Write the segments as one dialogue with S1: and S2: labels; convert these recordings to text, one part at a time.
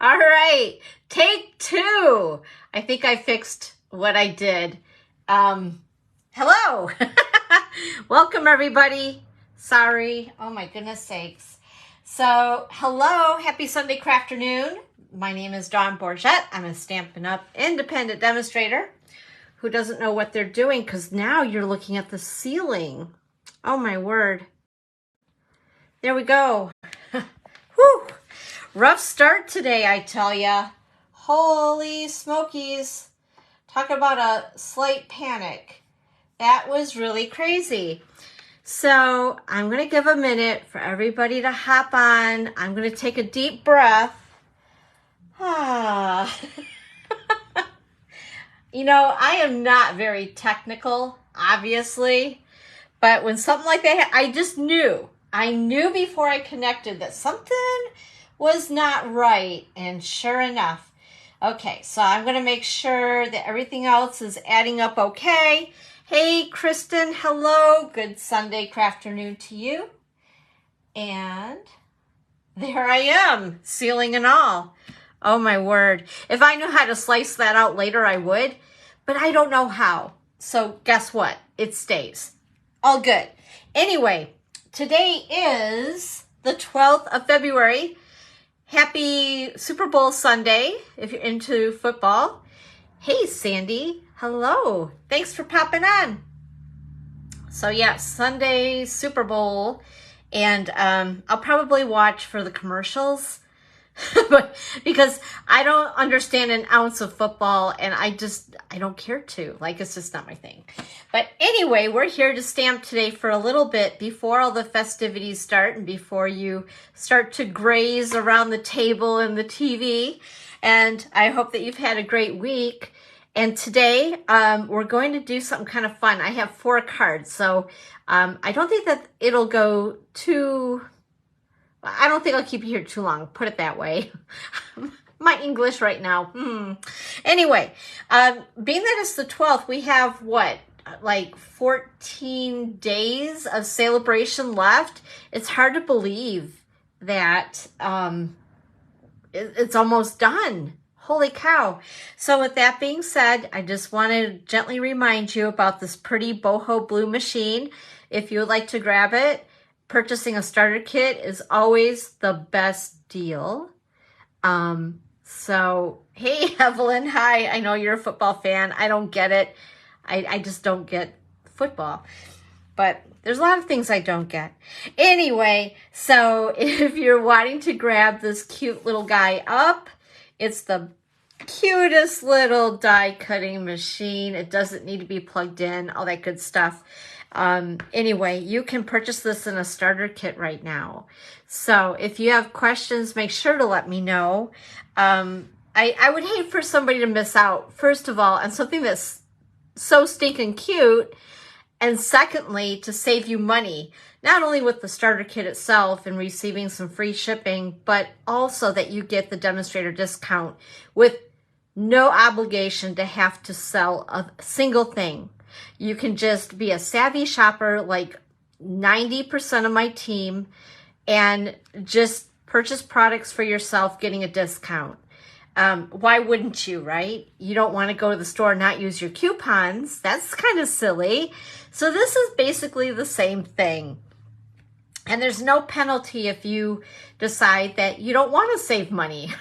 S1: All right, take two. I think I fixed what I did. Hello. Welcome, everybody. Sorry. Oh, my goodness sakes. So, hello. Happy Sunday crafternoon. My name is Dawn Bourget. I'm a Stampin' Up! Independent demonstrator who doesn't know what they're doing because now you're looking at the ceiling. Oh, my word. There we go. Whew. Rough start today, I tell ya. Holy smokies. Talk about a slight panic. That was really crazy. So I'm going to give a minute for everybody to hop on. I'm going to take a deep breath. You know, I am not very technical, obviously. But when something like that, I just knew. I knew before I connected that something was not right, and sure enough. Okay, so I'm going to make sure that everything else is adding up okay. Hey, Kristen, hello. Good Sunday crafternoon to you. And there I am, ceiling and all. Oh, my word. If I knew how to slice that out later, I would, but I don't know how. So guess what? It stays. All good. Anyway, today is the 12th of February. Happy Super Bowl Sunday if you're into football. Hey, Sandy. Hello. Thanks for popping on. So, yeah, Sunday Super Bowl. And I'll probably watch for the commercials. But because I don't understand an ounce of football and I don't care to. Like, it's just not my thing. But anyway, we're here to stamp today for a little bit before all the festivities start and before you start to graze around the table and the TV. And I hope that you've had a great week. And today we're going to do something kind of fun. I have 4 cards, so I don't think that it'll go too... I don't think I'll keep you here too long, put it that way. My English right now. Anyway, being that it's the 12th, we have what, like 14 days of celebration left. It's hard to believe that it's almost done. Holy cow. So with that being said, I just want to gently remind you about this pretty boho blue machine. If you would like to grab it, purchasing a starter kit is always the best deal. So, hey, Evelyn, hi. I know you're a football fan. I don't get it. I just don't get football. But there's a lot of things I don't get. Anyway, so if you're wanting to grab this cute little guy up, it's the cutest little die cutting machine. It doesn't need to be plugged in, all that good stuff. Anyway, you can purchase this in a starter kit right now. So if you have questions, make sure to let me know. I would hate for somebody to miss out, first of all, on something that's so stinking cute. And secondly, to save you money, not only with the starter kit itself and receiving some free shipping, but also that you get the demonstrator discount with no obligation to have to sell a single thing. You can just be a savvy shopper like 90% of my team and just purchase products for yourself, getting a discount. Why wouldn't you, right? You don't want to go to the store and not use your coupons. That's kind of silly. So this is basically the same thing. And there's no penalty if you decide that you don't want to save money.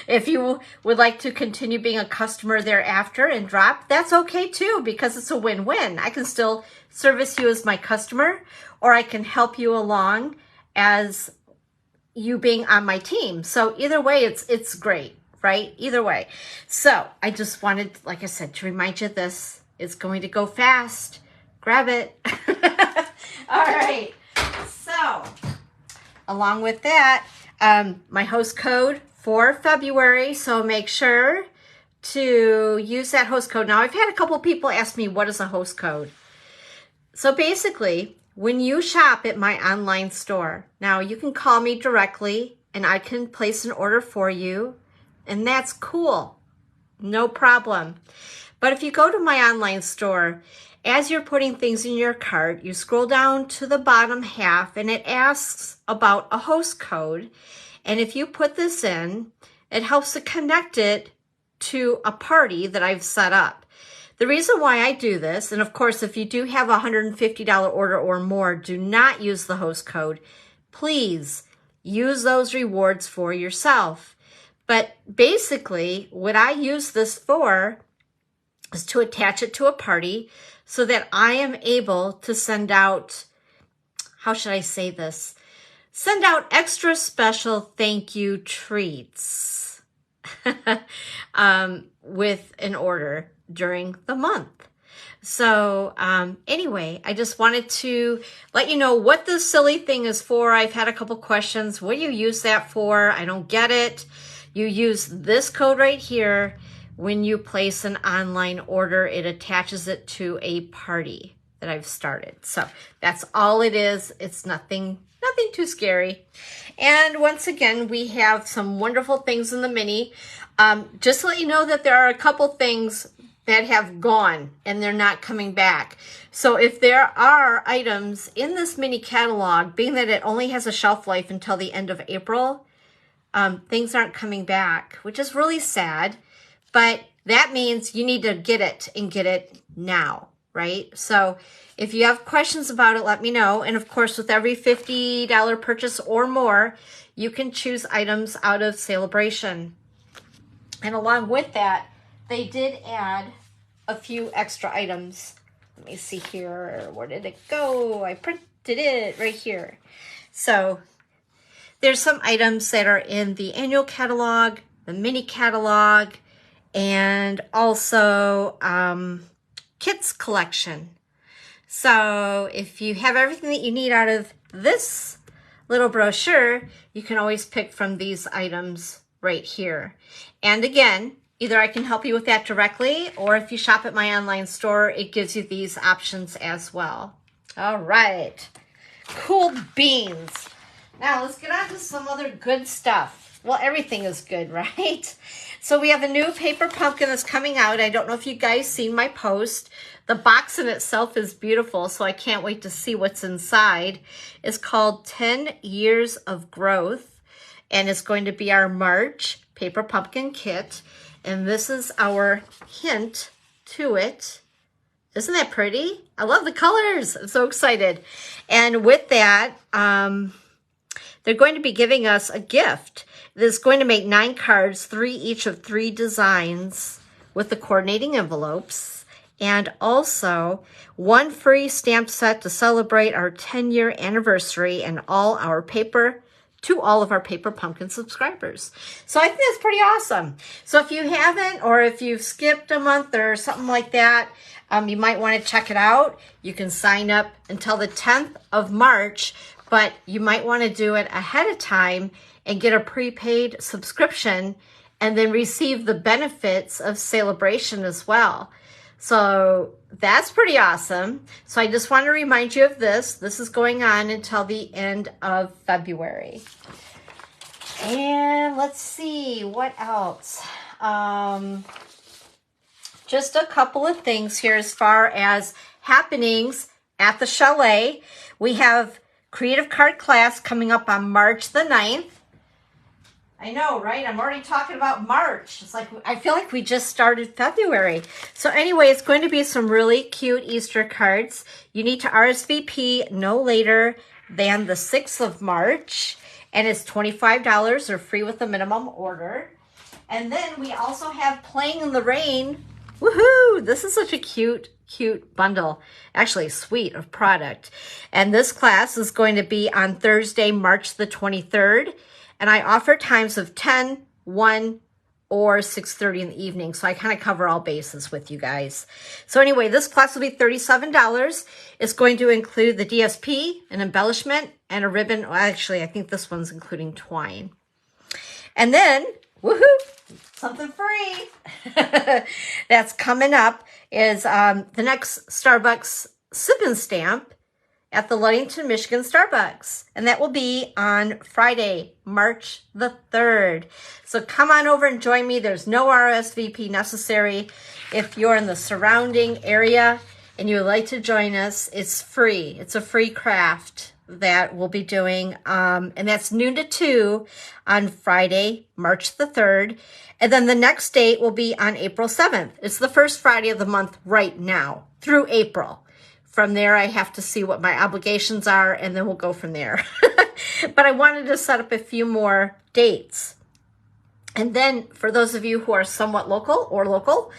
S1: If you would like to continue being a customer thereafter and drop, that's okay too, because it's a win-win. I can still service you as my customer, or I can help you along as you being on my team. So either way, it's great, right? Either way. So I just wanted, like I said, to remind you this is going to go fast. Grab it. All right. So along with that, my host code for February, so make sure to use that host code. Now, I've had a couple people ask me, what is a host code? So basically, when you shop at my online store, now you can call me directly and I can place an order for you, and that's cool. No problem. But if you go to my online store, as you're putting things in your cart, you scroll down to the bottom half and it asks about a host code. And if you put this in, it helps to connect it to a party that I've set up. The reason why I do this, and of course, if you do have a $150 order or more, do not use the host code. Please use those rewards for yourself. But basically, what I use this for is to attach it to a party so that I am able to send out, how should I say this? Send out extra special thank you treats with an order during the month. So anyway, I just wanted to let you know what this silly thing is for. I've had a couple questions. What do you use that for? I don't get it. You use this code right here. When you place an online order, it attaches it to a party that I've started. So that's all it is. It's nothing too scary. And once again, we have some wonderful things in the mini. Just to let you know that there are a couple things that have gone and they're not coming back. So if there are items in this mini catalog, being that it only has a shelf life until the end of April, things aren't coming back, which is really sad. But that means you need to get it and get it now, right? So if you have questions about it, let me know. And of course, with every $50 purchase or more, you can choose items out of Celebration. And along with that, they did add a few extra items. Let me see here. Where did it go? I printed it right here. So there's some items that are in the annual catalog, the mini catalog, and also kits collection. So if you have everything that you need out of this little brochure, you can always pick from these items right here. And again, either I can help you with that directly, or if you shop at my online store, it gives you these options as well. All right, cool beans. Now let's get on to some other good stuff. Well, everything is good, right? So we have a new paper pumpkin that's coming out. I don't know if you guys seen my post. The box in itself is beautiful, so I can't wait to see what's inside. It's called 10 Years of Growth, and it's going to be our March paper pumpkin kit. And this is our hint to it. Isn't that pretty? I love the colors. I'm so excited. And with that, they're going to be giving us a gift. It's going to make 9 cards, 3 each of 3 designs with the coordinating envelopes, and also 1 free stamp set to celebrate our 10-year anniversary and all of our paper pumpkin subscribers. So I think that's pretty awesome. So if you haven't, or if you've skipped a month or something like that, you might want to check it out. You can sign up until the 10th of March, but you might want to do it ahead of time and get a prepaid subscription and then receive the benefits of Celebration as well. So that's pretty awesome. So I just want to remind you of this. This is going on until the end of February. And let's see, what else? Just a couple of things here as far as happenings at the Chalet. We have Creative Card class coming up on March the 9th. I know, right? I'm already talking about March. It's like, I feel like we just started February. So anyway, it's going to be some really cute Easter cards. You need to RSVP no later than the 6th of March. And it's $25 or free with a minimum order. And then we also have Playing in the Rain. Woohoo! This is such a cute bundle, actually suite of product. And this class is going to be on Thursday, March the 23rd. And I offer times of 10, 1, or 6:30 in the evening. So I kind of cover all bases with you guys. So anyway, this class will be $37. It's going to include the DSP, an embellishment, and a ribbon. Well, actually, I think this one's including twine. And then, woohoo! Something free that's coming up is the next Starbucks Sip and Stamp at the Ludington, Michigan Starbucks. And that will be on Friday, March the 3rd. So come on over and join me. There's no RSVP necessary. If you're in the surrounding area and you would like to join us, it's free. It's a free craft. that we'll be doing, and that's noon to 2 on Friday, March the 3rd. And then the next date will be on April 7th. It's the first Friday of the month right now through April. From there, I have to see what my obligations are, and then we'll go from there. But I wanted to set up a few more dates. And then for those of you who are somewhat local,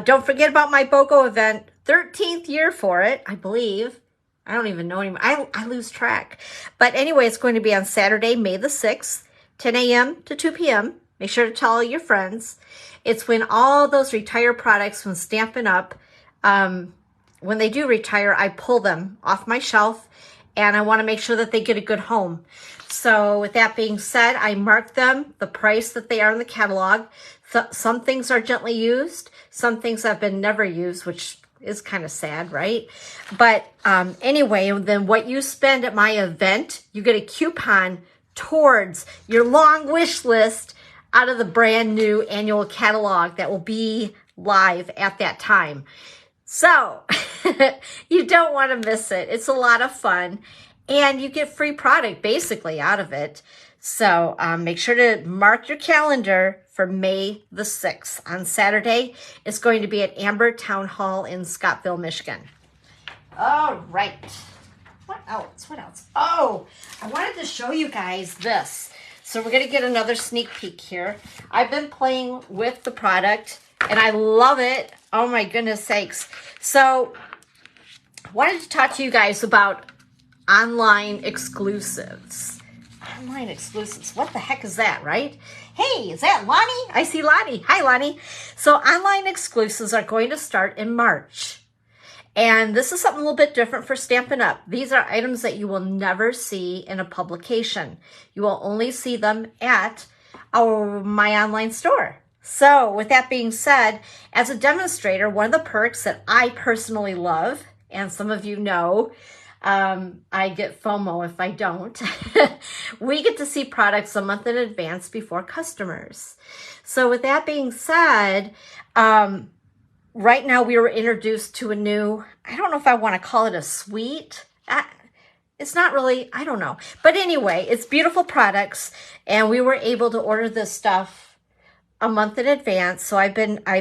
S1: don't forget about my BOGO event, 13th year for it, I believe. I don't even know anymore. I lose track. But anyway, it's going to be on Saturday, May the 6th, 10 a.m. to 2 p.m. Make sure to tell all your friends. It's when all those retire products, when Stampin' Up, when they do retire, I pull them off my shelf, and I want to make sure that they get a good home. So with that being said, I mark them, the price that they are in the catalog. Some things are gently used. Some things have been never used, which is kind of sad, right? But anyway, then what you spend at my event, you get a coupon towards your long wish list out of the brand new annual catalog that will be live at that time. So you don't want to miss it. It's a lot of fun, and you get free product basically out of it. So make sure to mark your calendar for May the 6th. On Saturday, it's going to be at Amber Town Hall in Scottsville, Michigan. All right. What else? What else? Oh, I wanted to show you guys this. So we're going to get another sneak peek here. I've been playing with the product, and I love it. Oh my goodness sakes. So I wanted to talk to you guys about online exclusives. Online exclusives. What the heck is that, right? Hey, is that Lonnie? I see Lonnie. Hi, Lonnie. So online exclusives are going to start in March. And this is something a little bit different for Stampin' Up. These are items that you will never see in a publication. You will only see them at my online store. So with that being said, as a demonstrator, one of the perks that I personally love, and some of you know, I get FOMO if I don't, we get to see products a month in advance before customers. So with that being said, right now we were introduced to a new, I don't know if I want to call it a suite. It's not really, I don't know. But anyway, it's beautiful products, and we were able to order this stuff a month in advance. So I've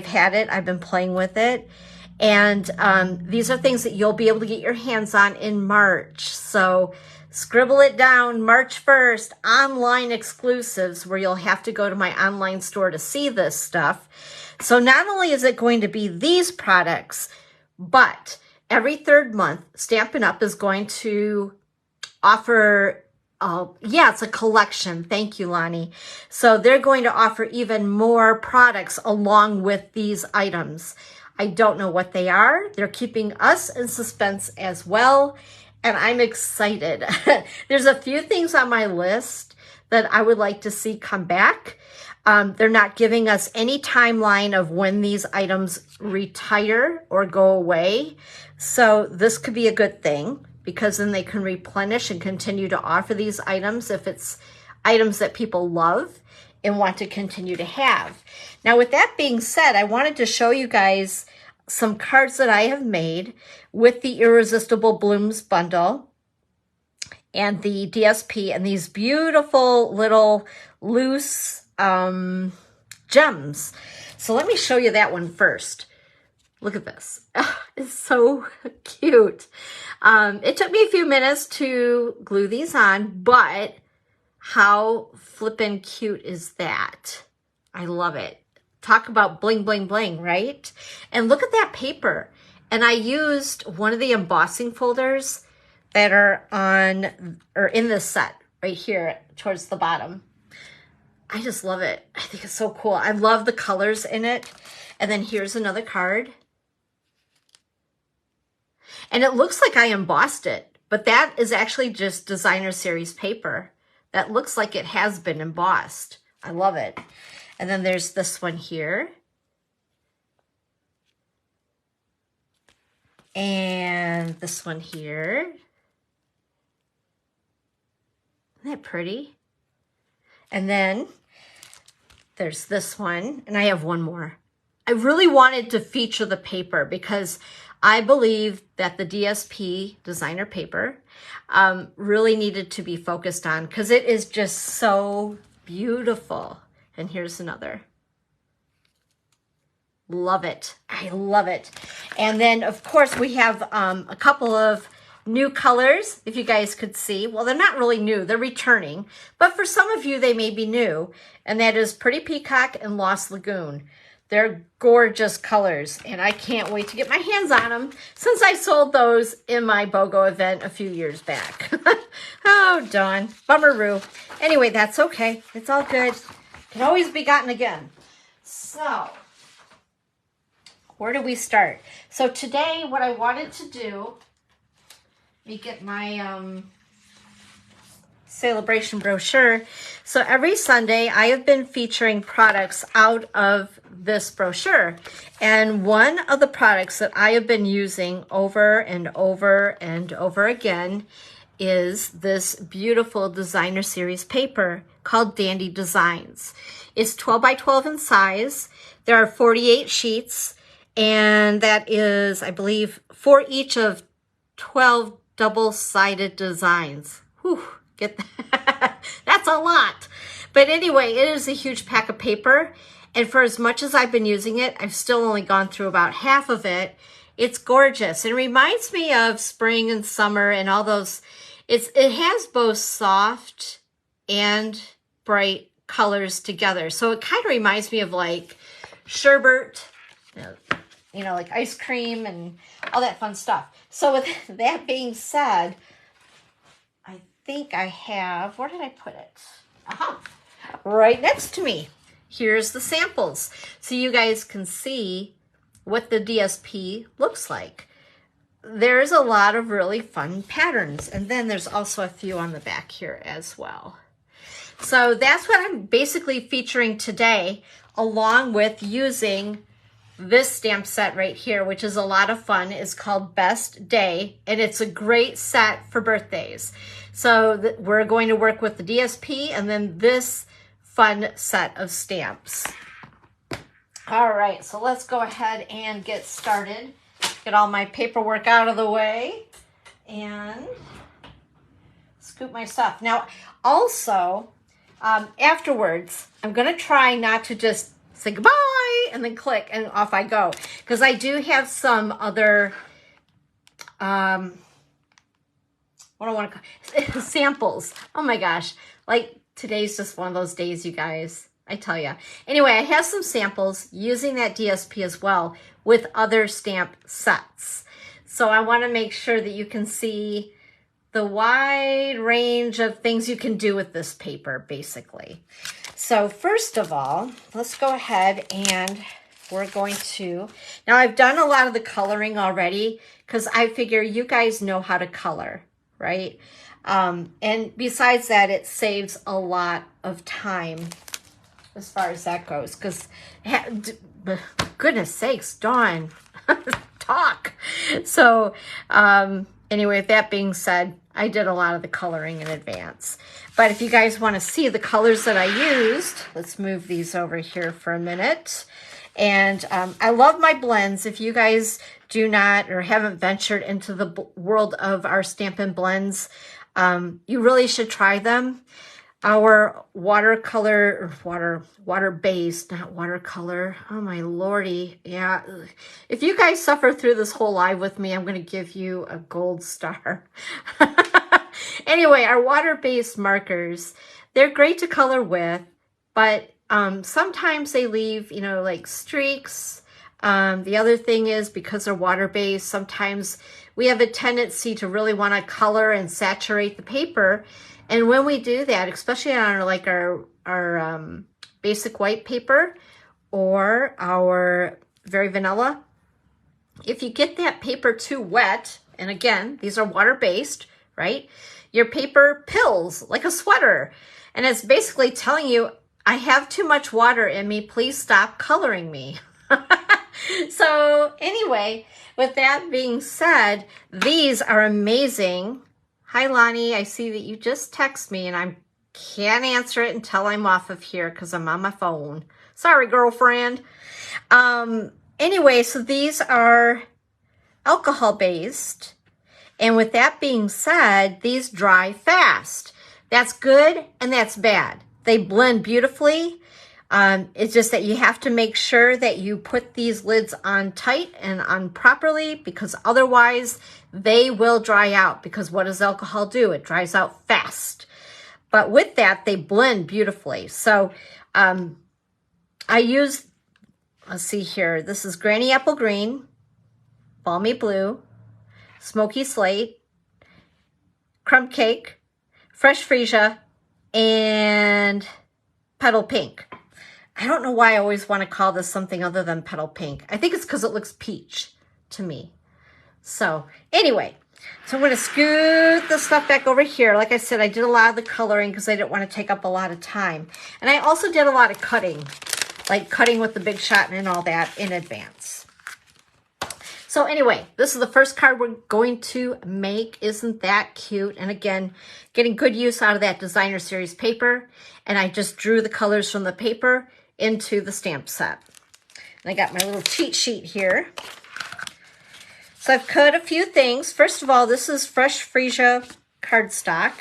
S1: had it, I've been playing with it. And these are things that you'll be able to get your hands on in March. So scribble it down, March 1st, online exclusives, where you'll have to go to my online store to see this stuff. So not only is it going to be these products, but every third month, Stampin' Up is going to offer, it's a collection. Thank you, Lonnie. So they're going to offer even more products along with these items. I don't know what they are. They're keeping us in suspense as well, and I'm excited. There's a few things on my list that I would like to see come back. They're not giving us any timeline of when these items retire or go away. So this could be a good thing, because then they can replenish and continue to offer these items if it's items that people love and want to continue to have. Now, with that being said, I wanted to show you guys some cards that I have made with the Irresistible Blooms bundle and the DSP and these beautiful little loose gems. So let me show you that one first. Look at this. Oh, it's so cute. It took me a few minutes to glue these on, but how flippin' cute is that? I love it. Talk about bling, bling, bling, right? And look at that paper. And I used one of the embossing folders that are in this set right here towards the bottom. I just love it. I think it's so cool. I love the colors in it. And then here's another card. And it looks like I embossed it, but that is actually just Designer Series paper. That looks like it has been embossed. I love it. And then there's this one here. And this one here. Isn't that pretty? And then there's this one, and I have one more. I really wanted to feature the paper because I believe that the DSP designer paper really needed to be focused on because it is just so beautiful. And here's another. Love it. I love it. And then, of course, we have a couple of new colors, if you guys could see. Well, they're not really new. They're returning. But for some of you, they may be new. And that is Pretty Peacock and Lost Lagoon. They're gorgeous colors, and I can't wait to get my hands on them since I sold those in my BOGO event a few years back. Oh, darn. Bummeroo. Anyway, that's okay. It's all good. Can always be gotten again. So, where do we start? So today, what I wanted to do, let me get my celebration brochure. So every Sunday, I have been featuring products out of this brochure. And one of the products that I have been using over and over and over again is this beautiful designer series paper called Dandy Designs. It's 12 by 12 in size. There are 48 sheets, and that is, I believe, for each of 12 double-sided designs. Whew, get that? That's a lot. But anyway, it is a huge pack of paper. And for as much as I've been using it, I've still only gone through about half of it. It's gorgeous. It reminds me of spring and summer and all those. It has both soft and bright colors together. So it kind of reminds me of like sherbet, you know, like ice cream and all that fun stuff. So with that being said, I think I have, where did I put it? Aha, right next to me. Here's the samples. So you guys can see what the DSP looks like. There's a lot of really fun patterns. And then there's also a few on the back here as well. So that's what I'm basically featuring today, along with using this stamp set right here, which is a lot of fun. It's called Best Day, and it's a great set for birthdays. So we're going to work with the DSP and then this fun set of stamps. All right, so let's go ahead and get started. Get all my paperwork out of the way and scoop my stuff. Now, also, afterwards, I'm going to try not to just say goodbye and then click and off I go, because I do have some other what do I want to call samples. Oh my gosh, like today's just one of those days, you guys, I tell you. Anyway, I have some samples using that DSP as well with other stamp sets. So I want to make sure that you can see the wide range of things you can do with this paper, basically. So first of all, let's go ahead and we're going to, now I've done a lot of the coloring already because I figure you guys know how to color, right? And besides that, it saves a lot of time as far as that goes, because goodness sakes, Dawn, talk. So anyway, with that being said, I did a lot of the coloring in advance. But if you guys want to see the colors that I used, let's move these over here for a minute. And I love my blends. If you guys do not or haven't ventured into the world of our Stampin' Blends, you really should try them. Our watercolor, water-based, not watercolor. Oh my lordy. Yeah. If you guys suffer through this whole live with me, I'm going to give you a gold star. Anyway, our water-based markers, they're great to color with, but sometimes they leave, you know, like streaks. The other thing is, because they're water-based, sometimes we have a tendency to really want to color and saturate the paper. And when we do that, especially on like our basic white paper or our very vanilla, if you get that paper too wet, and again, these are water-based, right? Your paper pills like a sweater. And it's basically telling you, I have too much water in me, please stop coloring me. So anyway, with that being said, these are amazing. Hi, Lonnie. I see that you just text me and I can't answer it until I'm off of here because I'm on my phone. Sorry, girlfriend. Anyway, so these are alcohol based. And with that being said, these dry fast. That's good and that's bad. They blend beautifully. It's just that you have to make sure that you put these lids on tight and on properly, because otherwise they will dry out, because what does alcohol do? It dries out fast. But with that, they blend beautifully. So I use, let's see here, this is Granny Apple Green, Balmy Blue, Smoky Slate, Crumb Cake, Fresh Freesia, and Petal Pink. I don't know why I always want to call this something other than Petal Pink. I think it's because it looks peach to me. So anyway, so I'm going to scoot the stuff back over here. Like I said, I did a lot of the coloring because I didn't want to take up a lot of time. And I also did a lot of cutting, like cutting with the Big Shot and all that in advance. So anyway, this is the first card we're going to make. Isn't that cute? And again, getting good use out of that Designer Series paper. And I just drew the colors from the paper into the stamp set. And I got my little cheat sheet here. So I've cut a few things. First of all, this is Fresh Freesia cardstock.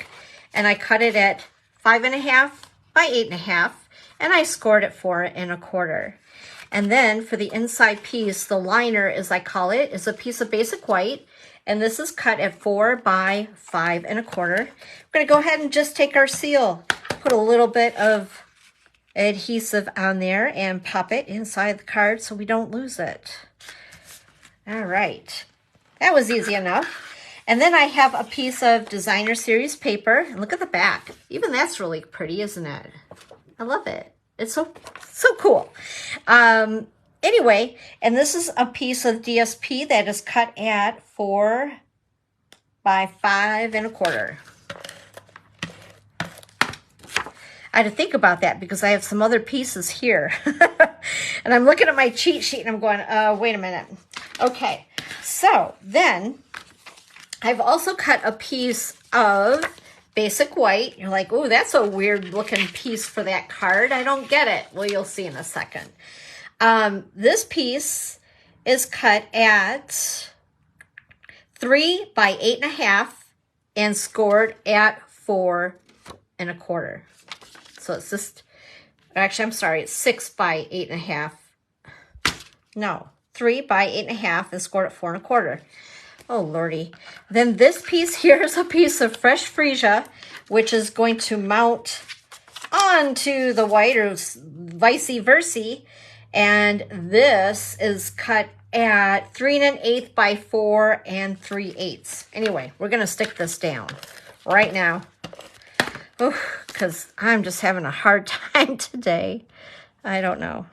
S1: And I cut it at 5.5 by 8.5. And I scored it 4 1/4. And then for the inside piece, the liner, as I call it, is a piece of basic white. And this is cut at 4 by 5 1/4. We're going to go ahead and just take our seal, put a little bit of adhesive on there and pop it inside the card so we don't lose it. All right. That was easy enough. And then I have a piece of Designer Series paper. And look at the back. Even that's really pretty, isn't it? I love it. It's so cool. Anyway, and this is a piece of DSP that is cut at 4 by 5 1/4. I had to think about that because I have some other pieces here. And I'm looking at my cheat sheet and I'm going, wait a minute. Okay, so then I've also cut a piece of basic white. You're like, oh, that's a weird looking piece for that card. I don't get it. Well, you'll see in a second. This piece is cut at 3 by 8.5 and scored at 4 1/4. So it's just, actually, I'm sorry, it's 6 by 8.5. No, 3 by 8.5 and scored at 4 1/4. Oh, Lordy. Then this piece here is a piece of Fresh Freesia, which is going to mount onto the white, or vice versa. And this is cut at 3 1/8 by 4 3/8. Anyway, we're going to stick this down right now. Because I'm just having a hard time today. I don't know.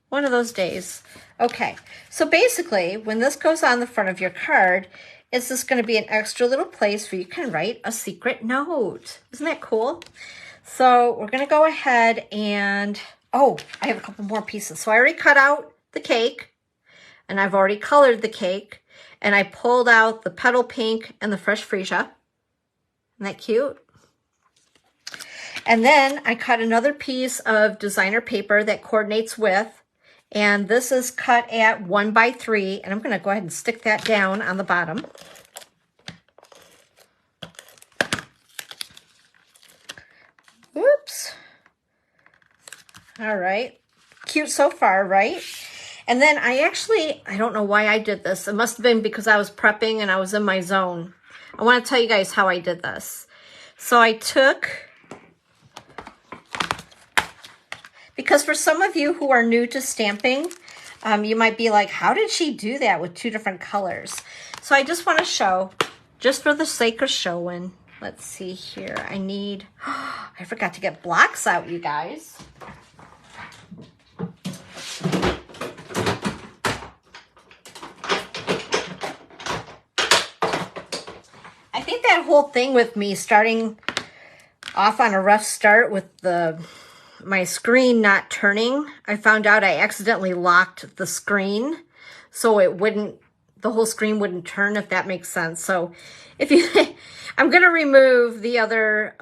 S1: One of those days. Okay, so basically, when this goes on the front of your card, it's just going to be an extra little place where you can write a secret note. Isn't that cool? So we're going to go ahead and, oh, I have a couple more pieces. So I already cut out the cake, and I've already colored the cake, and I pulled out the Petal Pink and the Fresh Freesia. Isn't that cute? And then I cut another piece of designer paper that coordinates with, and this is cut at 1 by 3, and I'm going to go ahead and stick that down on the bottom. Oops. All right. Cute so far, right? And then I don't know why I did this. It must have been because I was prepping and I was in my zone. I want to tell you guys how I did this. So I took, because for some of you who are new to stamping, you might be like, how did she do that with 2 different colors? So I just want to show, just for the sake of showing. Let's see here. I need, I forgot to get blocks out, you guys. I think that whole thing with me starting off on a rough start with my screen not turning, I found out I accidentally locked the screen so it wouldn't, the whole screen wouldn't turn, if that makes sense. So if you, I'm going to remove the other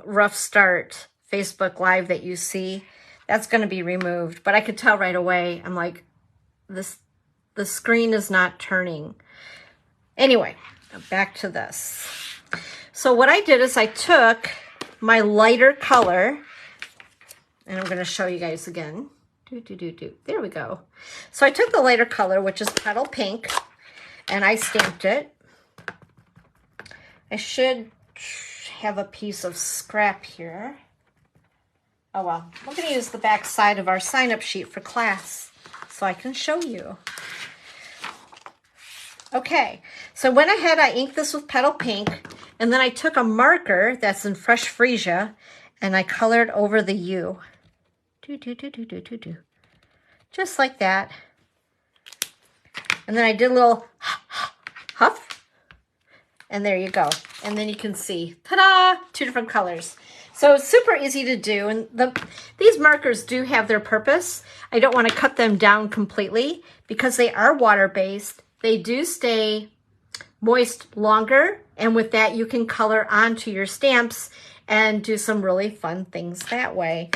S1: rough start Facebook Live that you see. That's going to be removed, but I could tell right away. I'm like, the screen is not turning. Anyway, back to this. So what I did is I took my lighter color, and I'm going to show you guys again. There we go. So I took the lighter color, which is Petal Pink, and I stamped it. I should have a piece of scrap here. Oh well, we're going to use the back side of our sign-up sheet for class so I can show you. Okay, so I went ahead, I inked this with Petal Pink, and then I took a marker that's in Fresh Freesia, and I colored over the U. Just like that. And then I did a little huff, and there you go. And then you can see, ta-da, 2 different colors. So it's super easy to do, and these markers do have their purpose. I don't want to cut them down completely because they are water-based. They do stay moist longer, and with that you can color onto your stamps and do some really fun things that way.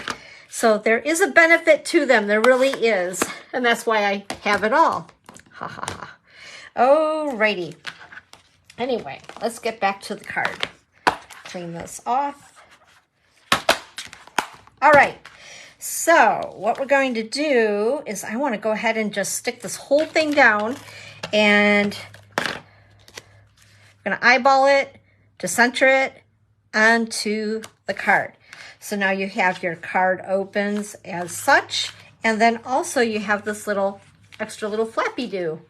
S1: So there is a benefit to them, there really is, and that's why I have it all. Ha ha ha. Alrighty. Anyway, let's get back to the card. Clean this off. All right, so what we're going to do is I want to go ahead and just stick this whole thing down, and I'm going to eyeball it to center it onto the card. So now you have your card opens as such, and then also you have this little extra little flappy do.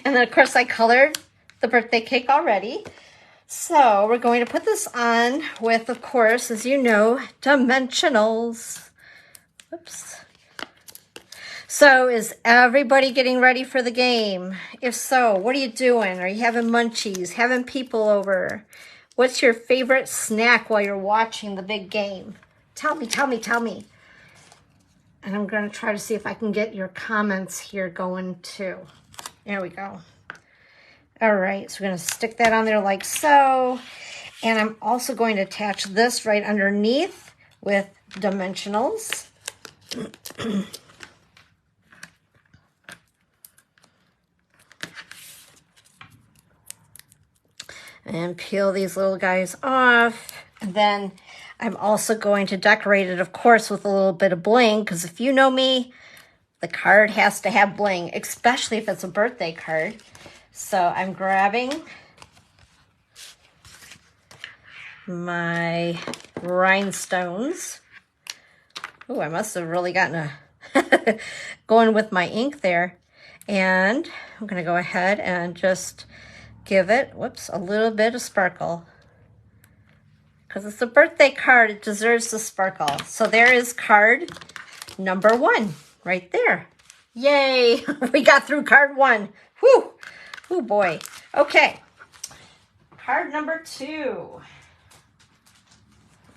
S1: And then of course I colored the birthday cake already. So we're going to put this on with, of course, as you know, dimensionals. Oops. So is everybody getting ready for the game? If so, what are you doing? Are you having munchies, having people over? What's your favorite snack while you're watching the big game? Tell me, tell me, tell me. And I'm going to try to see if I can get your comments here going too. There we go. All right, so we're going to stick that on there like so. And I'm also going to attach this right underneath with dimensionals. And peel these little guys off. And then I'm also going to decorate it, of course, with a little bit of bling, because if you know me, the card has to have bling, especially if it's a birthday card. So I'm grabbing my rhinestones. Oh, I must have really gotten a going with my ink there. And I'm going to go ahead and just give it, whoops, a little bit of sparkle. Because it's a birthday card, it deserves the sparkle. So there is card number 1 right there. Yay, we got through card 1. Whew. Oh boy. Okay. Card number 2. I'll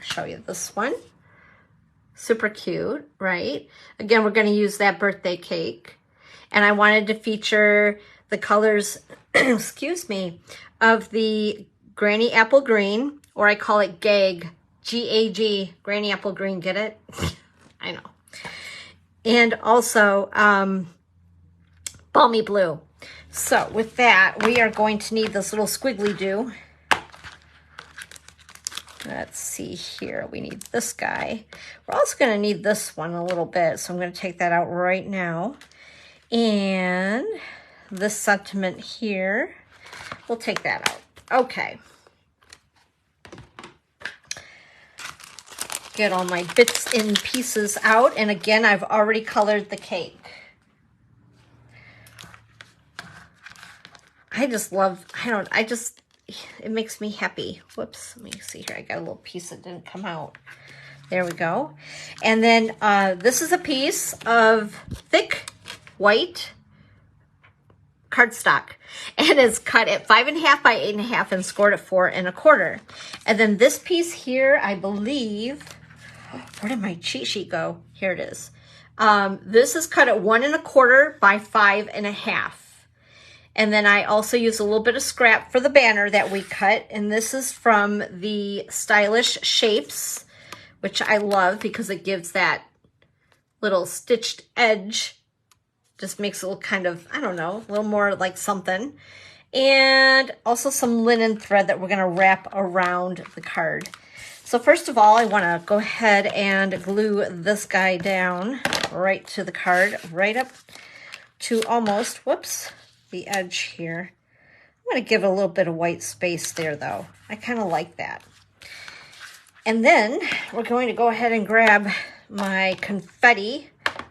S1: show you this one. Super cute, right? Again, we're going to use that birthday cake. And I wanted to feature the colors, excuse me, of the Granny Apple Green, or I call it GAG, G-A-G, Granny Apple Green, get it? I know. And also Balmy Blue. So with that, we are going to need this little squiggly do. Let's see here. We need this guy. We're also going to need this one a little bit. So I'm going to take that out right now. And this sentiment here, we'll take that out. Okay. Get all my bits and pieces out. And again, I've already colored the cake. I just love, it makes me happy. Whoops, let me see here. I got a little piece that didn't come out. There we go. And then this is a piece of thick white cardstock. And it's cut at 5.5 by 8.5 and scored at 4 1/4. And then this piece here, I believe, where did my cheat sheet go? Here it is. This is cut at 1 1/4 by 5.5. And then I also use a little bit of scrap for the banner that we cut. And this is from the Stylish Shapes, which I love because it gives that little stitched edge Just makes it look kind of, I don't know, a little more like something. And also some linen thread that we're going to wrap around the card. So first of all, I want to go ahead and glue this guy down right to the card, right up to almost, whoops, the edge here. I'm going to give it a little bit of white space there, though. I kind of like that. And then we're going to go ahead and grab my confetti.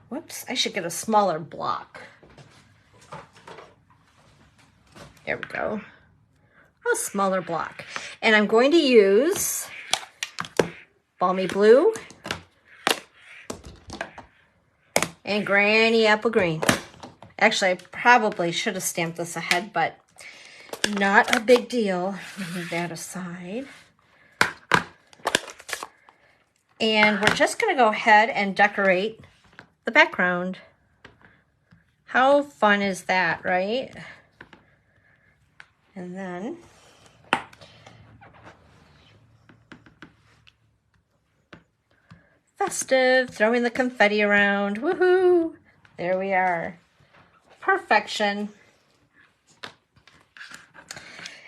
S1: Whoops, I should get a smaller block. There we go. A smaller block. And I'm going to use Balmy Blue and Granny Apple Green. Actually, I probably should have stamped this ahead, but not a big deal. Move that aside. And we're just going to go ahead and decorate the background. How fun is that, right? And then festive, throwing the confetti around. Woohoo! There we are. Perfection.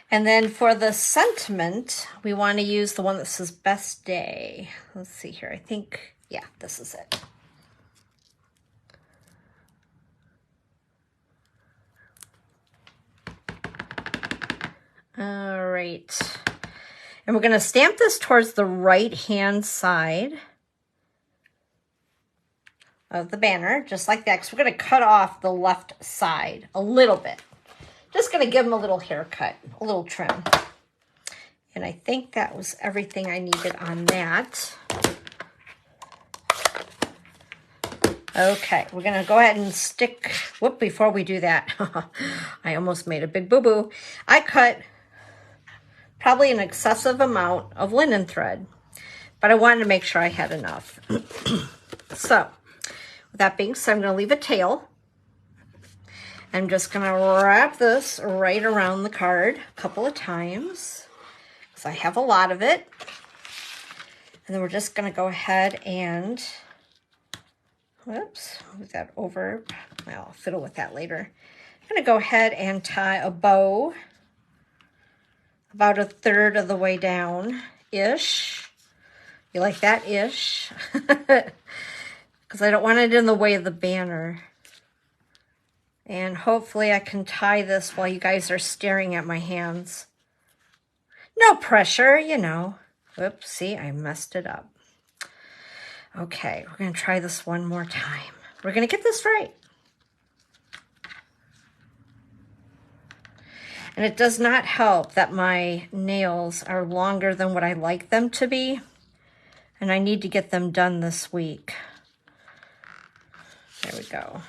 S1: And then for the sentiment, we want to use the one that says best day. Let's see here. I think, yeah, this is it. All right. And we're going to stamp this towards the right-hand side of the banner, just like that, because we're going to cut off the left side a little bit. Just going to give them a little haircut, a little trim. And I think that was everything I needed on that. Okay, we're going to go ahead and stick, whoop, before we do that, I almost made a big boo-boo. I cut probably an excessive amount of linen thread, but I wanted to make sure I had enough. So, with that being said, I'm going to leave a tail. I'm just going to wrap this right around the card a couple of times, because I have a lot of it. And then we're just going to go ahead and, whoops, move that over. Well, I'll fiddle with that later. I'm going to go ahead and tie a bow about a third of the way down-ish. You like that, ish? Because I don't want it in the way of the banner. And hopefully I can tie this while you guys are staring at my hands. No pressure, you know. Whoops, see, I messed it up. Okay, we're going to try this one more time. We're going to get this right. And it does not help that my nails are longer than what I like them to be. And I need to get them done this week. There we go.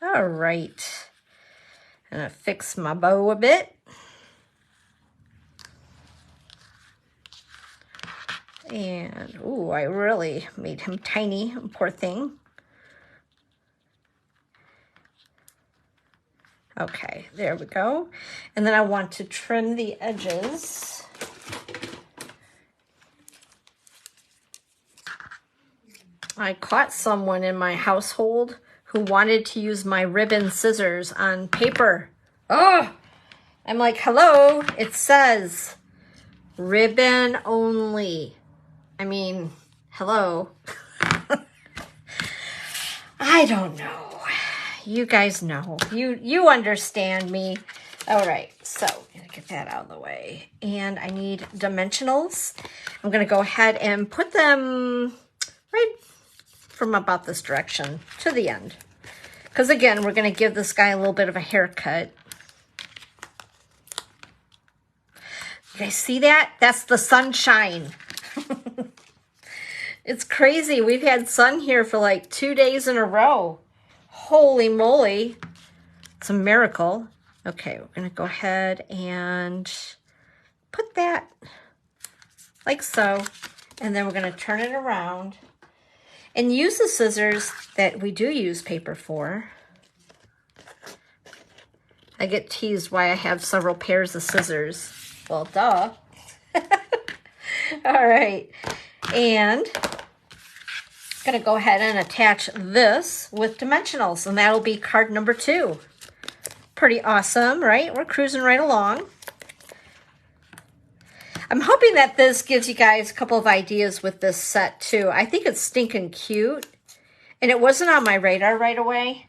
S1: All right. I'm going to fix my bow a bit. And, ooh, I really made him tiny, poor thing. Okay, there we go. And then I want to trim the edges. I caught someone in my household who wanted to use my ribbon scissors on paper. Oh, I'm like, hello, it says ribbon only. I mean, hello. I don't know. You guys know. You understand me. All right, so I'm gonna get that out of the way. And I need dimensionals. I'm gonna go ahead and put them right from about this direction to the end. Because again, we're gonna give this guy a little bit of a haircut. You guys see that? That's the sunshine. It's crazy. We've had sun here for like 2 days in a row. Holy moly. It's a miracle. Okay, we're going to go ahead and put that like so. And then we're going to turn it around and use the scissors that we do use paper for. I get teased why I have several pairs of scissors. Well, duh. All right. And going to go ahead and attach this with dimensionals, and that'll be card number 2. Pretty awesome, right? We're cruising right along. I'm hoping that this gives you guys a couple of ideas with this set too. I think it's stinking cute, and it wasn't on my radar right away,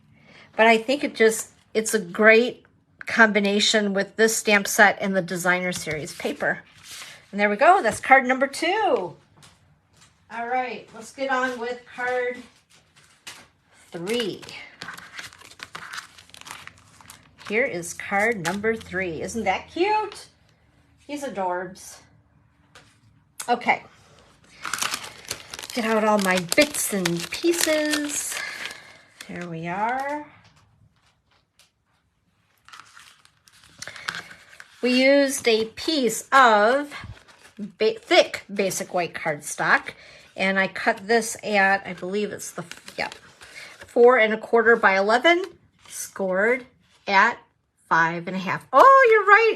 S1: but I think it's a great combination with this stamp set and the designer series paper. And there we go. That's card number 2. All right, let's get on with card 3. Here is card number 3. Isn't that cute? He's adorbs. Okay. Get out all my bits and pieces. Here we are. We used a piece of thick basic white cardstock, and I cut this at, I believe it's 4 1/4 by 11, scored at 5 1/2. Oh, you're right.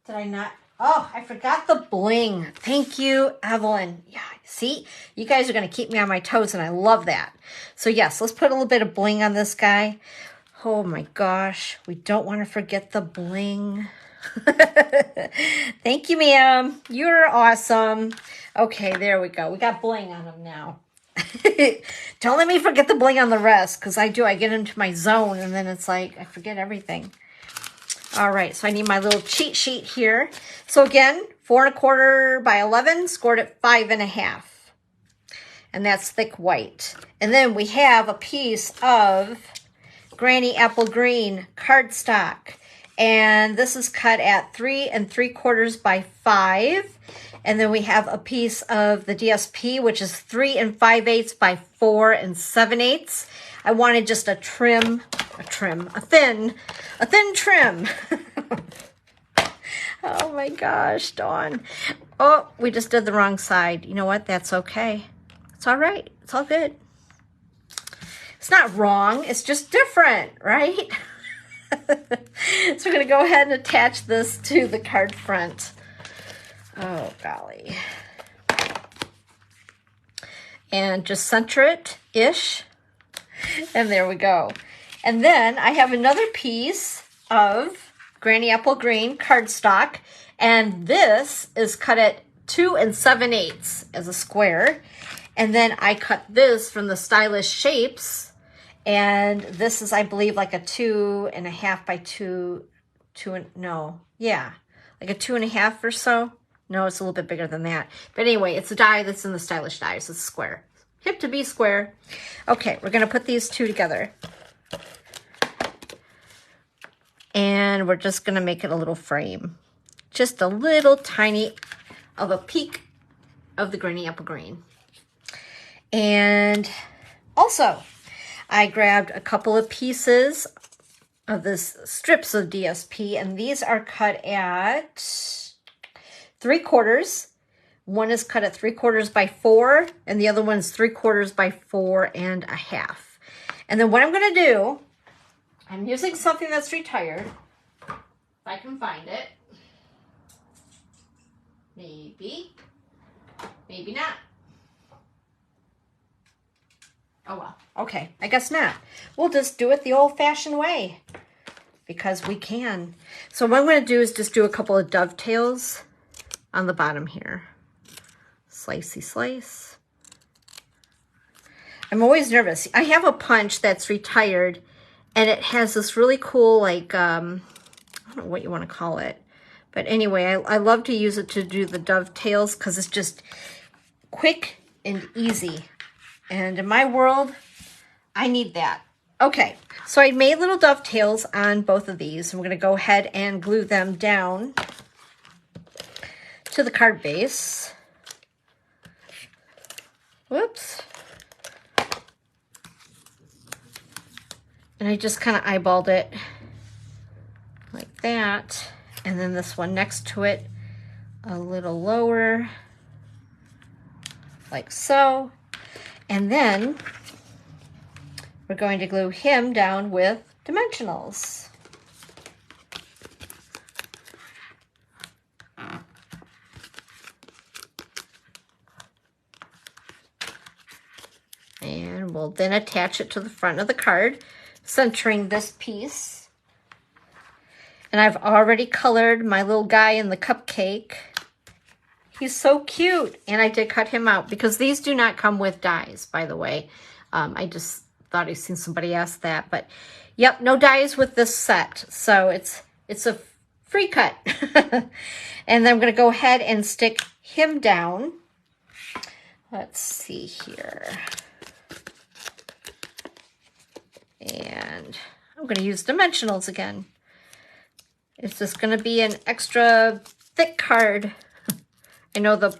S1: Did I not? Oh, I forgot the bling. Thank you, Evelyn. Yeah, see, you guys are going to keep me on my toes, and I love that. So yes, let's put a little bit of bling on this guy. Oh my gosh, we don't want to forget the bling. Thank you, ma'am. You're awesome. Okay, there we go. We got bling on him now. Don't let me forget the bling on the rest, because I do. I get into my zone, and then it's like I forget everything. All right, so I need my little cheat sheet here. So again, 4 1/4 by 11, scored at 5 1/2. And that's thick white. And then we have a piece of Granny Apple Green cardstock. And this is cut at 3 3/4 by 5. And then we have a piece of the DSP, which is 3 5/8 by 4 7/8. I wanted just a thin trim. Oh my gosh, Dawn. Oh, we just did the wrong side. You know what? That's okay. It's all right. It's all good. It's not wrong. It's just different, right? So we're going to go ahead and attach this to the card front. Oh, golly. And just center it-ish. And there we go. And then I have another piece of Granny Apple Green cardstock. And this is cut at 2 7/8 as a square. And then I cut this from the Stylish Shapes. And this is, I believe, like a 2 1/2 by 2, like a 2 1/2 or so. No, it's a little bit bigger than that. But anyway, it's a die that's in the Stylish Dies. It's a square. Hip to be square. Okay, we're going to put these two together. And we're just going to make it a little frame. Just a little tiny of a peek of the Granny Apple Green. And also, I grabbed a couple of pieces of this strips of DSP, and these are cut at 3/4. One is cut at 3/4 by 4, and the other one's 3/4 by 4 1/2. And then what I'm going to do, I'm using something that's retired, if I can find it. Maybe not. Oh, well. Okay, I guess not. We'll just do it the old-fashioned way because we can. So what I'm going to do is just do a couple of dovetails on the bottom here. Slicey slice. I'm always nervous. I have a punch that's retired, and it has this really cool, like, I don't know what you want to call it. But anyway, I love to use it to do the dovetails because it's just quick and easy. And in my world, I need that. Okay, so I made little dovetails on both of these. I'm going to go ahead and glue them down to the card base. Whoops. And I just kind of eyeballed it like that. And then this one next to it, a little lower, like so. And then we're going to glue him down with dimensionals. And we'll then attach it to the front of the card, centering this piece. And I've already colored my little guy in the cupcake. He's so cute. And I did cut him out because these do not come with dies, by the way. I just thought I seen somebody ask that. But yep, no dies with this set. So it's a free cut. And then I'm going to go ahead and stick him down. Let's see here. And I'm going to use dimensionals again. It's just going to be an extra thick card. I know the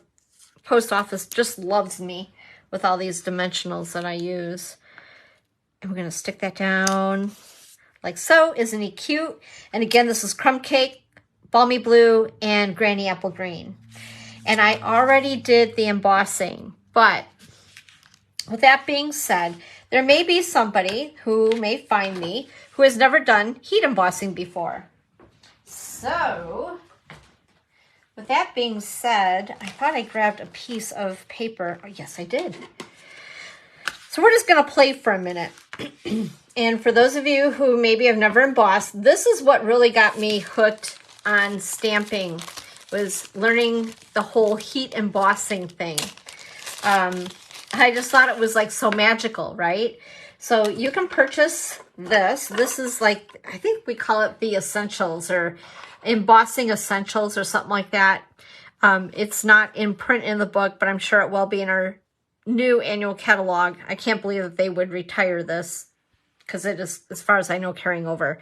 S1: post office just loves me with all these dimensionals that I use. And we're going to stick that down like so. Isn't he cute? And again, this is Crumb Cake, Balmy Blue, and Granny Apple Green. And I already did the embossing. But with that being said, there may be somebody who may find me who has never done heat embossing before. So, with that being said, I thought I grabbed a piece of paper. Oh, yes, I did. So we're just going to play for a minute. And for those of you who maybe have never embossed, this is what really got me hooked on stamping, was learning the whole heat embossing thing. I just thought it was like so magical, right? So you can purchase this. This is like, I think we call it the Essentials or Embossing Essentials or something like that. It's not in print in the book, but I'm sure it will be in our new annual catalog. I can't believe that they would retire this because it is, as far as I know, carrying over.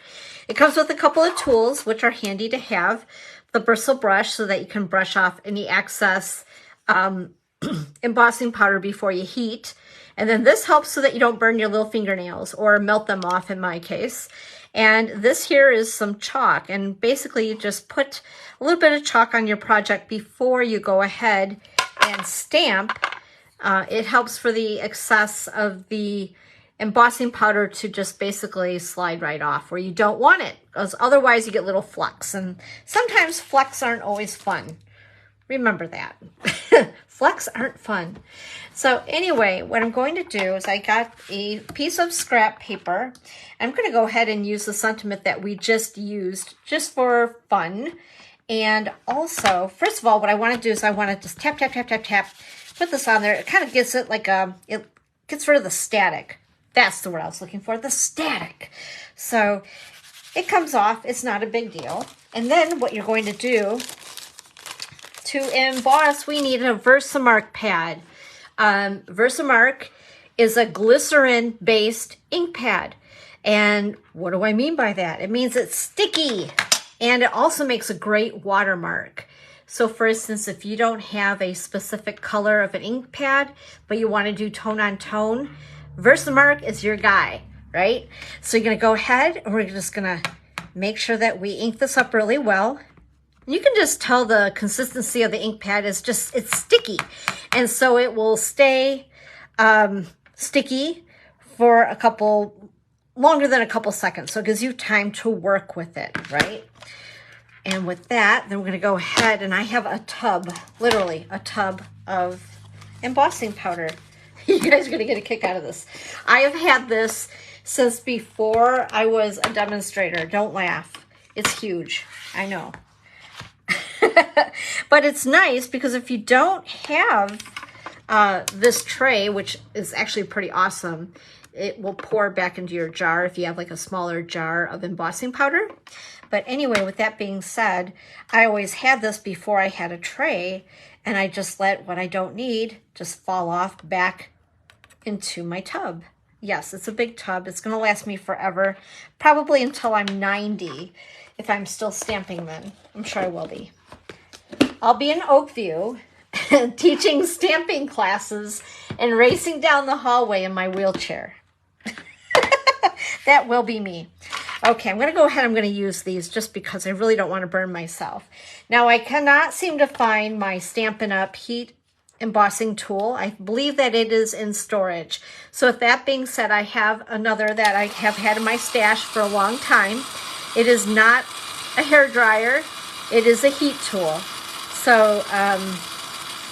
S1: It comes with a couple of tools, which are handy to have. The bristle brush so that you can brush off any excess embossing powder before you heat. And then this helps so that you don't burn your little fingernails or melt them off in my case. And this here is some chalk. And basically you just put a little bit of chalk on your project before you go ahead and stamp. It helps for the excess of the embossing powder to just basically slide right off where you don't want it, because otherwise you get little flecks. And sometimes flecks aren't always fun. Remember that. Flecks aren't fun. So anyway, what I'm going to do is I got a piece of scrap paper. I'm going to go ahead and use the sentiment that we just used just for fun. And also, first of all, what I want to do is I want to just tap, tap, tap, tap, tap, put this on there. It kind of gives it like it gets rid of the static. That's the word I was looking for, the static. So it comes off. It's not a big deal. And then what you're going to do to emboss, we need a Versamark pad. Versamark is a glycerin-based ink pad. And what do I mean by that? It means it's sticky. And it also makes a great watermark. So for instance, if you don't have a specific color of an ink pad, but you want to do tone on tone, Versamark is your guy, right? So you're going to go ahead and we're just going to make sure that we ink this up really well. You can just tell the consistency of the ink pad is just, it's sticky. And so it will stay sticky for longer than a couple seconds. So it gives you time to work with it, right? And with that, then we're going to go ahead, and I have a tub, literally a tub of embossing powder. You guys are going to get a kick out of this. I have had this since before I was a demonstrator. Don't laugh. It's huge. I know. But it's nice because if you don't have this tray, which is actually pretty awesome, it will pour back into your jar if you have like a smaller jar of embossing powder. But anyway, with that being said, I always had this before I had a tray, and I just let what I don't need just fall off back into my tub. Yes, it's a big tub. It's going to last me forever, probably until I'm 90, if I'm still stamping then. I'm sure I will be. I'll be in Oakview teaching stamping classes and racing down the hallway in my wheelchair. That will be me. Okay, I'm going to go ahead. I'm going to use these just because I really don't want to burn myself. Now, I cannot seem to find my Stampin' Up! Heat embossing tool. I believe that it is in storage. So with that being said, I have another that I have had in my stash for a long time. It is not a hair dryer. It is a heat tool. So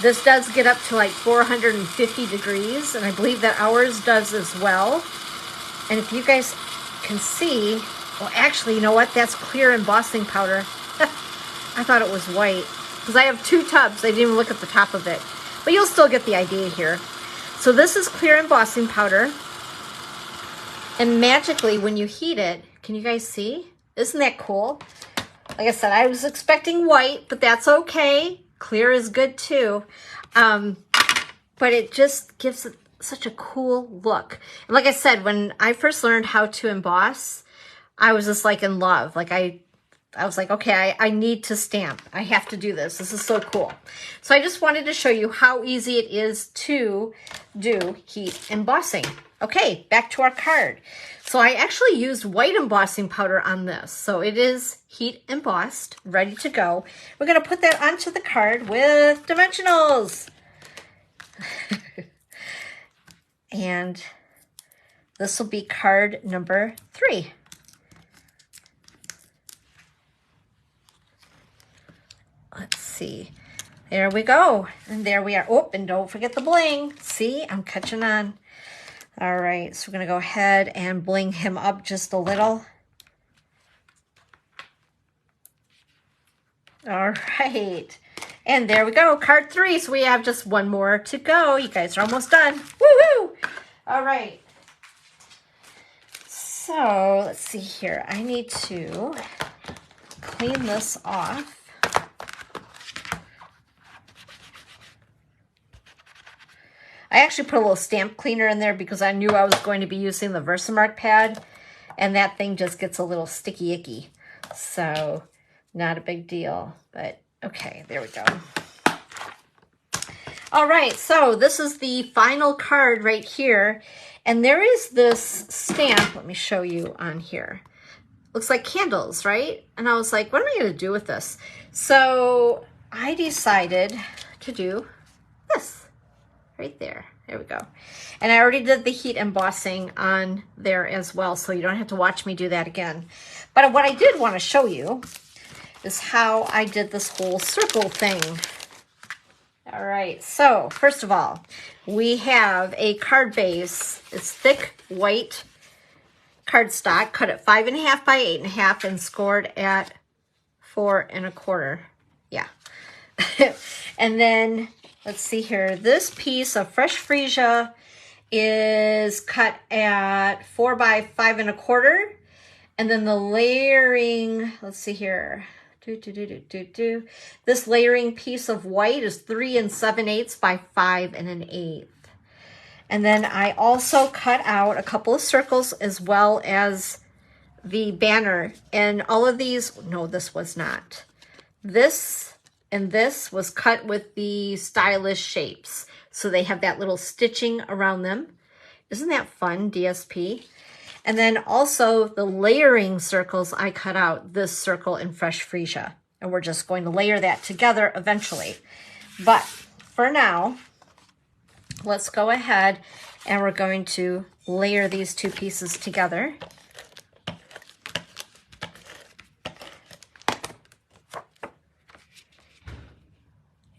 S1: This does get up to like 450 degrees, and I believe that ours does as well. And if you guys can see, well, actually, you know what? That's clear embossing powder. I thought it was white because I have 2 tubs. I didn't even look at the top of it, but you'll still get the idea here. So this is clear embossing powder, and magically when you heat it, can you guys see? Isn't that cool? Like I said, I was expecting white, but that's okay. Clear is good too. But it just gives it such a cool look. And like I said, when I first learned how to emboss, I was just like in love. Like I was like, okay, I need to stamp. I have to do this. This is so cool. So I just wanted to show you how easy it is to do heat embossing. Okay, back to our card. So I actually used white embossing powder on this. So it is heat embossed, ready to go. We're going to put that onto the card with dimensionals. And this will be card number 3. Let's see. There we go. And there we are. Oh, and don't forget the bling. See, I'm catching on. All right, so we're going to go ahead and bling him up just a little. All right. And there we go, card 3. So we have just one more to go. You guys are almost done. Woohoo! All right. So let's see here. I need to clean this off. I actually put a little stamp cleaner in there because I knew I was going to be using the Versamark pad, and that thing just gets a little sticky icky. So not a big deal, but okay, there we go. All right, so this is the final card right here, and there is this stamp. Let me show you on here. Looks like candles, right? And I was like, what am I going to do with this? So I decided to do this. Right there. There we go. And I already did the heat embossing on there as well, so you don't have to watch me do that again. But what I did want to show you is how I did this whole circle thing. All right, so first of all, we have a card base. It's thick white cardstock, cut at 5.5 by 8.5 and scored at 4 1/4. Yeah. And then let's see here. This piece of fresh freesia is cut at 4 by 5 1/4. And then the layering, let's see here. This layering piece of white is 3 7/8 by 5 1/8. And then I also cut out a couple of circles as well as the banner. And all of these, no, this was not. This and this was cut with the stylish shapes. So they have that little stitching around them. Isn't that fun, DSP? And then also the layering circles, I cut out this circle in fresh freesia. And we're just going to layer that together eventually. But for now, let's go ahead and we're going to layer these 2 pieces together.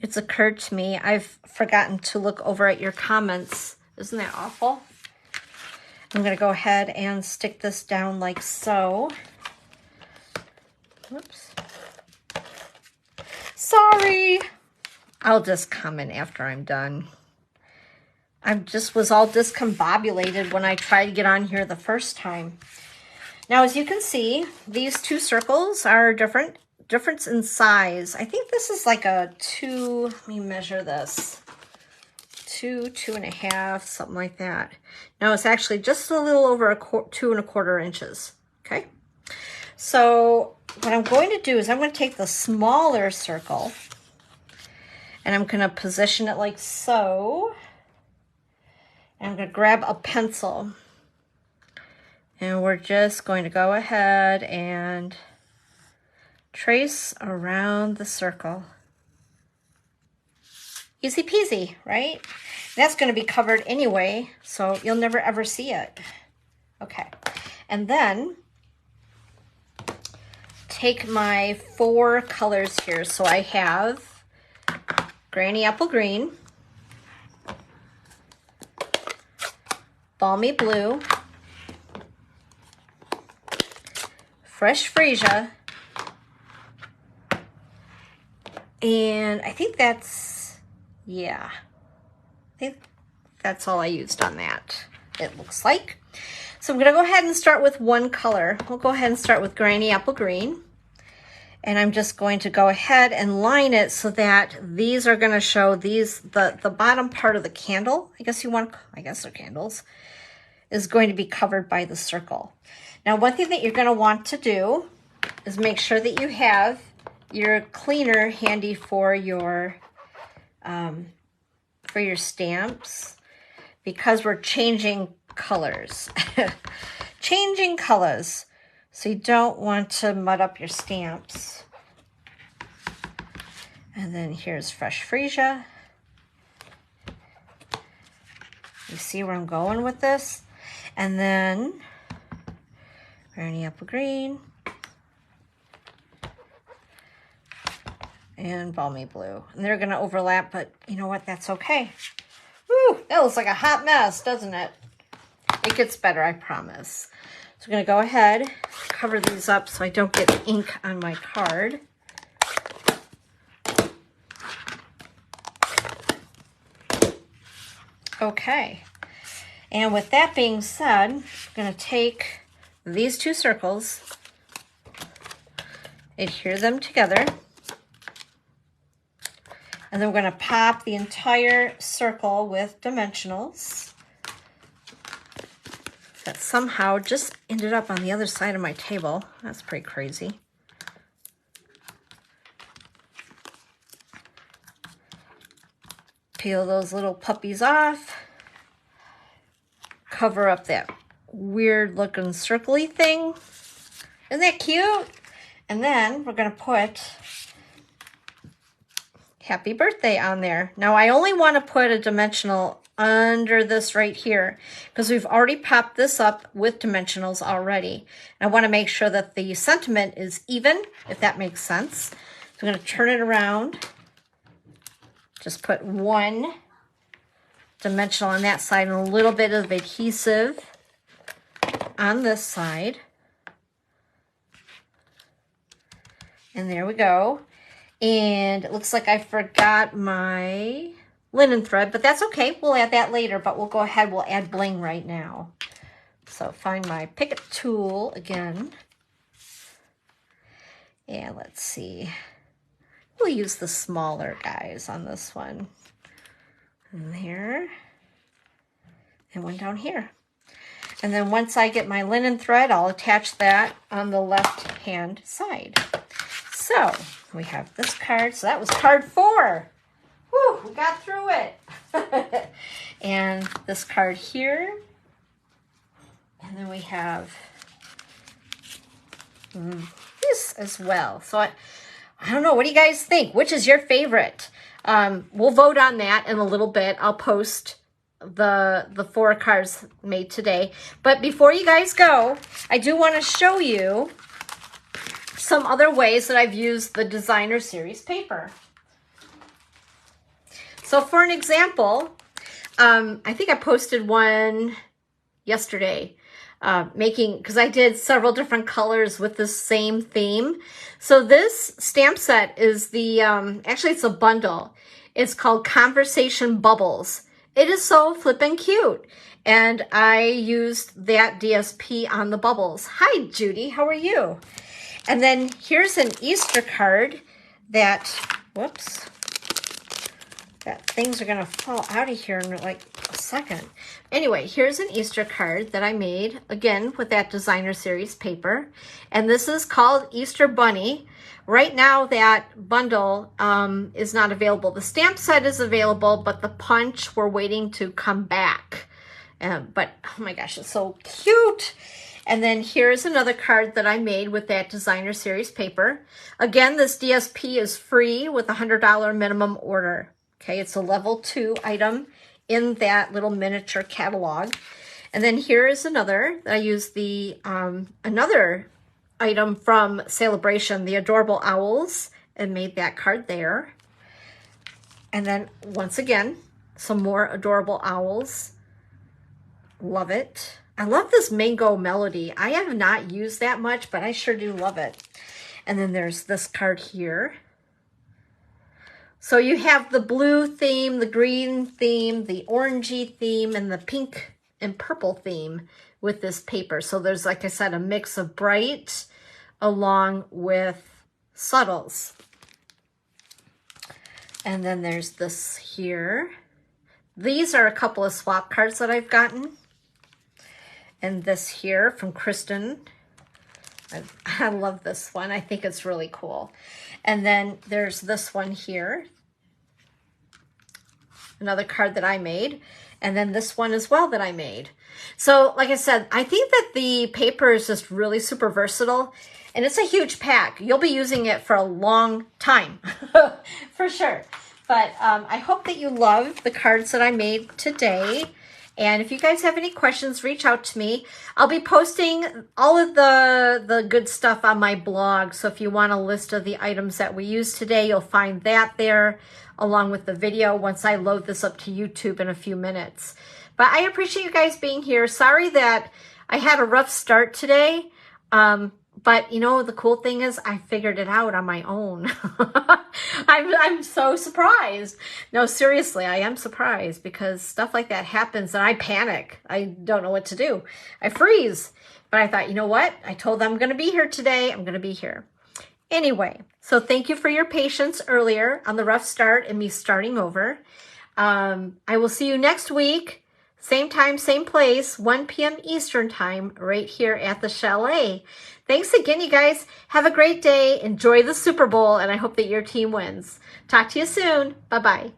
S1: It's occurred to me, I've forgotten to look over at your comments. Isn't that awful? I'm going to go ahead and stick this down like so. Whoops. Sorry. I'll just comment after I'm done. I just was all discombobulated when I tried to get on here the first time. Now, as you can see, these 2 circles are difference in size. I think this is like a 2, let me measure this. 2, 2.5, something like that. No, it's actually just a little over 2 1/4 inches. Okay. So what I'm going to do is I'm going to take the smaller circle and I'm going to position it like so. And I'm going to grab a pencil and we're just going to go ahead and trace around the circle. Easy peasy, right? That's going to be covered anyway, so you'll never ever see it. Okay, and then take my 4 colors here. So I have Granny Apple Green, Balmy Blue, Fresh Freesia, and I think that's, yeah, I think that's all I used on that, it looks like. So I'm gonna go ahead and start with one color. We'll go ahead and start with Granny Apple Green. And I'm just going to go ahead and line it so that these are gonna show these, the bottom part of the candle, I guess they're candles, is going to be covered by the circle. Now, one thing that you're gonna want to do is make sure that you have your cleaner handy for your stamps, because we're changing colors. Changing colors. So you don't want to mud up your stamps. And then here's Fresh Freesia. You see where I'm going with this? And then Granny Apple Green and Balmy Blue. And they're gonna overlap, but you know what? That's okay. Woo, that looks like a hot mess, doesn't it? It gets better, I promise. So I'm gonna go ahead, cover these up so I don't get ink on my card. Okay, and with that being said, I'm gonna take these two circles, adhere them together, and then we're gonna pop the entire circle with dimensionals. That somehow just ended up on the other side of my table. That's pretty crazy. Peel those little puppies off. Cover up that weird looking circly thing. Isn't that cute? And then we're gonna put Happy Birthday on there. Now I only want to put a dimensional under this right here because we've already popped this up with dimensionals already. And I want to make sure that the sentiment is even, if that makes sense. So I'm going to turn it around. Just put one dimensional on that side and a little bit of adhesive on this side. And there we go. And it looks like I forgot my linen thread, but that's okay. We'll add that later, but we'll go ahead. We'll add bling right now. So find my Picket tool again. And let's see. We'll use the smaller guys on this one. And there. And one down here. And then once I get my linen thread, I'll attach that on the left-hand side. So we have this card. So that was card 4. Whew, we got through it. And this card here. And then we have this as well. So I don't know. What do you guys think? Which is your favorite? We'll vote on that in a little bit. I'll post the 4 cards made today. But before you guys go, I do want to show you some other ways that I've used the Designer Series paper. So for an example, I think I posted one yesterday, because I did several different colors with the same theme. So this stamp set is the, actually it's a bundle. It's called Conversation Bubbles. It is so flippin' cute. And I used that DSP on the bubbles. Hi, Judy, how are you? And then here's an Easter card that, whoops, that things are gonna fall out of here in like a second. Anyway, here's an Easter card that I made, again, with that Designer Series paper. And this is called Easter Bunny. Right now, that bundle is not available. The stamp set is available, but the punch, we're waiting to come back. But, oh my gosh, it's so cute. And then here's another card that I made with that Designer Series paper. Again, this DSP is free with a $100 minimum order. Okay, it's a level 2 item in that little miniature catalog. And then here is another. I used the another item from Celebration, the Adorable Owls, and made that card there. And then once again, some more adorable owls. Love it. I love this Mango Melody. I have not used that much, but I sure do love it. And then there's this card here. So you have the blue theme, the green theme, the orangey theme, and the pink and purple theme with this paper. So there's, like I said, a mix of bright along with subtles. And then there's this here. These are a couple of swap cards that I've gotten. And this here from Kristen. I love this one. I think it's really cool. And then there's this one here. Another card that I made. And then this one as well that I made. So like I said, I think that the paper is just really super versatile. And it's a huge pack. You'll be using it for a long time. For sure. But I hope that you love the cards that I made today. And if you guys have any questions, reach out to me. I'll be posting all of the good stuff on my blog. So if you want a list of the items that we used today, you'll find that there along with the video once I load this up to YouTube in a few minutes. But I appreciate you guys being here. Sorry that I had a rough start today. But you know, the cool thing is I figured it out on my own. I'm so surprised. No, seriously, I am surprised because stuff like that happens and I panic. I don't know what to do. I freeze. But I thought, you know what? I told them I'm going to be here today. I'm going to be here. Anyway, so thank you for your patience earlier on the rough start and me starting over. I will see you next week. Same time, same place, 1 p.m. Eastern time, right here at the Chalet. Thanks again, you guys. Have a great day. Enjoy the Super Bowl, and I hope that your team wins. Talk to you soon. Bye-bye.